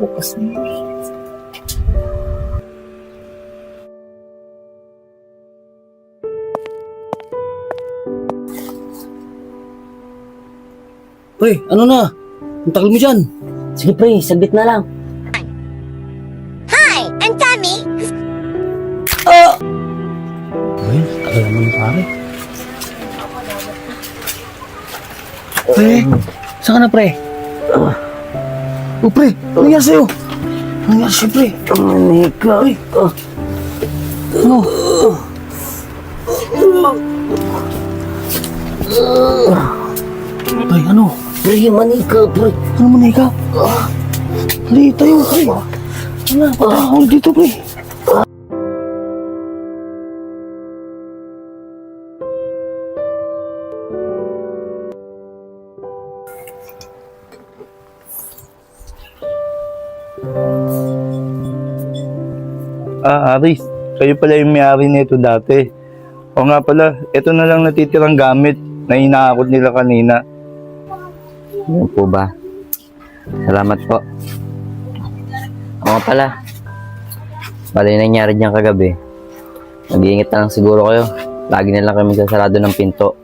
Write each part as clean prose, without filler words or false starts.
Bukas na. Pre, ano na? Ang tagal mo dyan. Sige pre, saglit na lang. Hi, I'm Tammy. Ay, tagal naman na pare. Pre, saan ka na pre? Oh pre, ano nangyari sa'yo? Ano nangyari sa'yo pre? Manika. Ay, ano? Ay, ano? Pre, manika pre. Ano mo na ikaw? Hindi, tayo pre. Ano, patahol dito pre. Aris, kayo pala yung may-ari nito dati. O nga pala, ito na lang natitirang gamit na inaakot nila kanina. Ano po ba? Salamat po. Oo nga pala. Bali nangyari niyan kagabi. Mag-iingat na lang siguro kayo. Lagi na lang kayo magsasarado ng pinto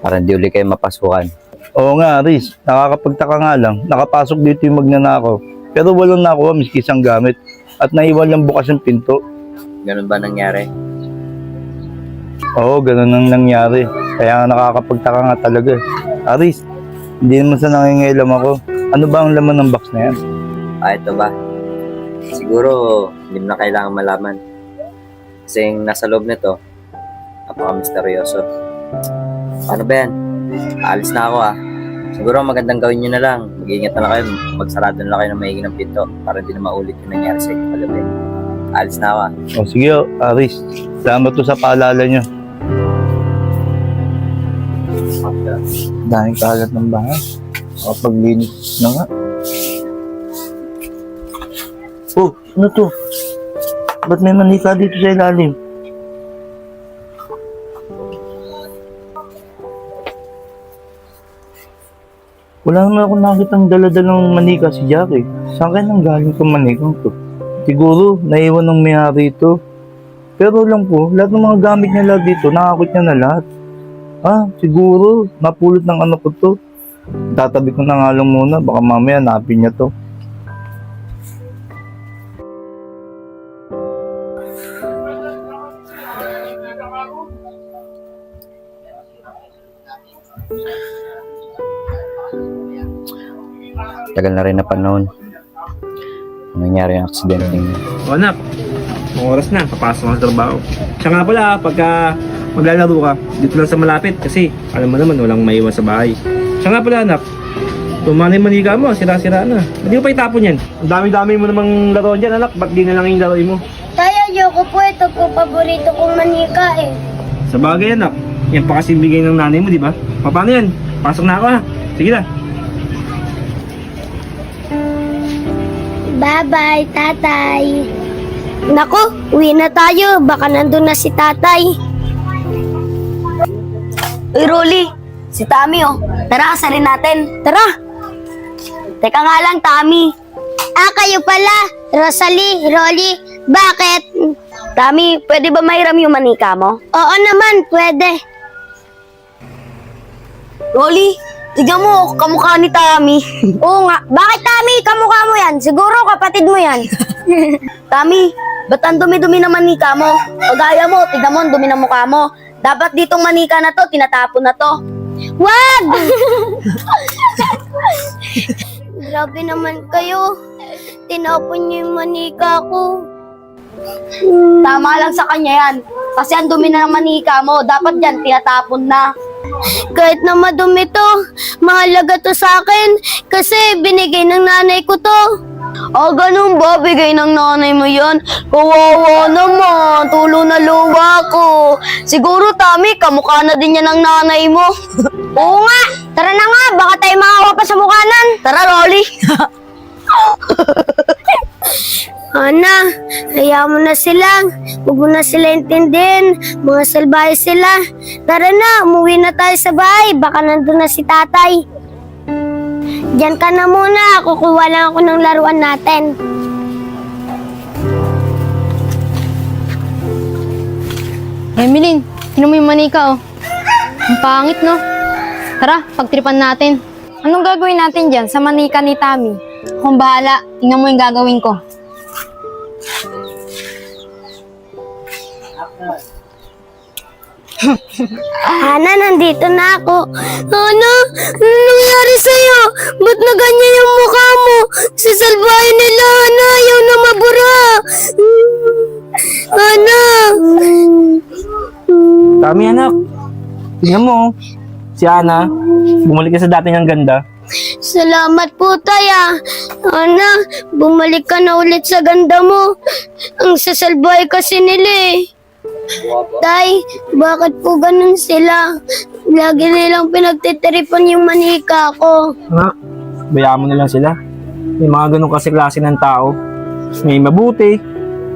para hindi uli kayo mapasukan. Oo nga, Aris, nakakapagtaka nga lang. Nakapasok dito yung magnanakaw. Pero walang nakuha miski isang gamit. At naiwan lang bukas yung pinto. Ganun ba nangyari? Oo, ganun ang nangyari. Kaya nga nakakapagtaka nga talaga. Aris, hindi naman sa nangingailam ako. Ano ba ang laman ng box na yan? Ito ba? Siguro hindi mo na kailangan malaman. Kasi yung nasa loob nito, napaka-misteryoso. Ano ba yan? Aalis na ako Siguro magandang gawin nyo na lang. Mag-iingat na lang kayo. Magsarado na lang kayo ng maigi ng pinto para hindi na maulit yung nangyari sa inyo kagabi. Aalis na ako O sige, Aris. Salamat to sa paalala nyo. Daming kalat ng bahay. Makapaglinis na nga. Oh, ano to? Ba't may manika dito sa ilalim? Wala naman ako nakitang dala-dalang manika si Jackie. Saan kaya nang galing itong manikang to? Siguro, naiwan ng may-ari ito. Pero lang po, lahat ng mga gamit niya lahat dito, nakakot niya na lahat. Siguro, napulot ng anak ko to. Tatabi ko na nga lang muna, baka mamaya napin niya to. Tagal na rin na panahon. Nangyari yung aksidente niya. O anak, ang oras na, papasok ka sa trabaho. Siya nga pala, pagka maglalaro ka, dito lang sa malapit kasi alam mo naman, walang maiwan sa bahay. Siya nga pala anak, tumana yung manika mo, sira-sira na. Hindi mo pa itapon yan. Ang dami-dami mo namang laro dyan anak, ba't di na lang yung laruin mo? Tayo, ayoko po. Ito po paborito kong manika Sa bagay anak, yan pa kasi bigay ng nanay mo, di ba? Paano yan? Pasok na ako Sige na. Bye-bye, tatay. Nako, uwi na tayo. Baka nandun na si tatay. Uy, Rolly, si Tami Tara, kasalin natin. Tara. Teka nga lang, Tami. Kayo pala. Rosalie, Rolly. Bakit? Tami, pwede ba mahiram yung manika mo? Oo naman, pwede. Rolly, tignan mo, kamukha ni Tami. Oo nga. Bakit, Tami? Kamukha mo yan. Siguro kapatid mo yan. Tami, ba't ang dumi-dumi na manika mo? Kagaya mo, tignan mo, ang dumi ng mukha mo. Dapat ditong manika na to, tinatapon na to. Wag! Grabe naman kayo. Tinapon niyo yung manika ko. Tama lang sa kanya yan. Kasi ang dumi na ng manika mo, dapat yan, tinatapon na. Kahit na madumi to, mahalaga to sa akin kasi binigay ng nanay ko to. Ganun ba? Bigay ng nanay mo yan? Kawawa naman, tulo na luwa ko. Siguro, Tami, kamukha na din yan ng nanay mo. Oo nga, tara na nga, baka tayo makawa pa sa mukhanan. Tara, Rolly. Ana, hayaan mo na sila. Huwag mo na sila intindihin. Mga salbahe sila. Tara na, umuwi na tayo sa bahay. Baka nandun na si tatay. Diyan ka na muna. Kukuha lang ako ng laruan natin. Emeline, sino mo yung manika, oh? Ang pangit, no? Tara, pagtripan natin. Anong gagawin natin dyan sa manika ni Tami? Kung bahala, tingnan mo yung gagawin ko. Ana, nandito na ako. Ana, ano nangyari sa'yo? Ba't na ganyan yung mukha mo? Si salbahe nila, Ana, ayaw na mabura. Ana. Tami anak, tingnan mo. Si Ana, bumalik ka sa dati niyang ganda. Salamat po, Tay, ah. Ana, bumalik ka na ulit sa ganda mo. Ang sasalbahe kasi nila eh. Tay, bakit po ganun sila? Lagi nilang pinagtitiripan yung manika ko. Anak, bayaan mo na lang sila. May mga ganun kasi klase ng tao. May mabuti,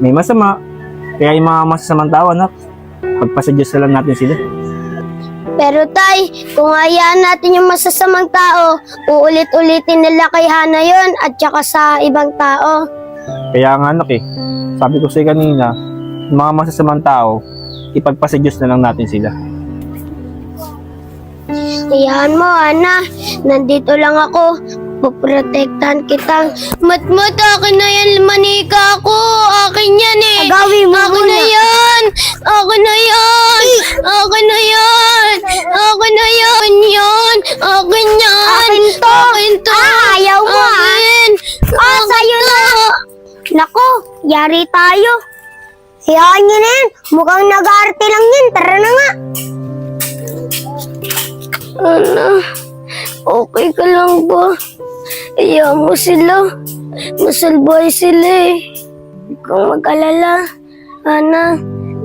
may masama. Kaya yung mga masasamang tao, anak, pagpasudyos na lang natin sila. Pero Tay, kung hayaan natin yung masasamang tao, uulit-ulitin nila kay Hana yun at saka sa ibang tao. Kaya nga anak eh, sabi ko sa'yo kanina, yung mga masasamang tao, ipagpasudyos na lang natin sila. Hayaan mo, Hana. Nandito lang ako. Puprotektahan kita. Matmat, akin na yan, manika ako. Akin yan eh. Agawin mo akin na yan. Akin na yan. Akin na yan. Akin na yan. Akin yan. Akin to. Akin to. Ayaw mo akin. Sa'yo na. Nako, yari tayo. Hayaan nyo na yan. Mukhang nag-aarte lang yan. Tara na nga. Ana, okay ka lang ba? Hayaan mo sila. Masalbay sila eh. Huwag kang mag-alala. Ana,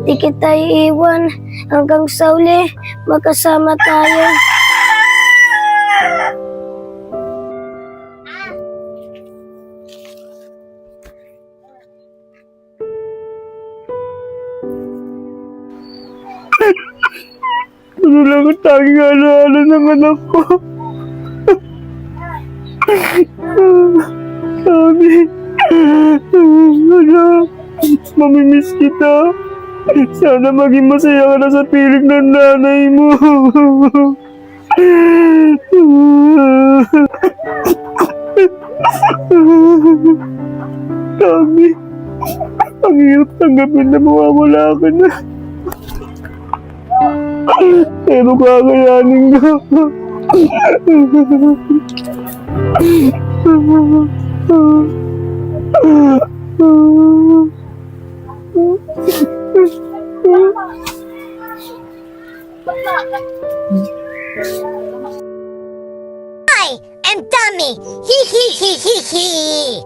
di kita iiwan. Hanggang sa uli, magkasama tayo. Ano lang ang tanging alaala ng anak ko? Sabi, anak, mamimiss kita. Sana maging masaya ka na sa piling ng nanay mo. Sabi, ang hirap tanggapin na mawawala ka na. Pero kakayanin ko. And dummy. Hee hee hee hee hee.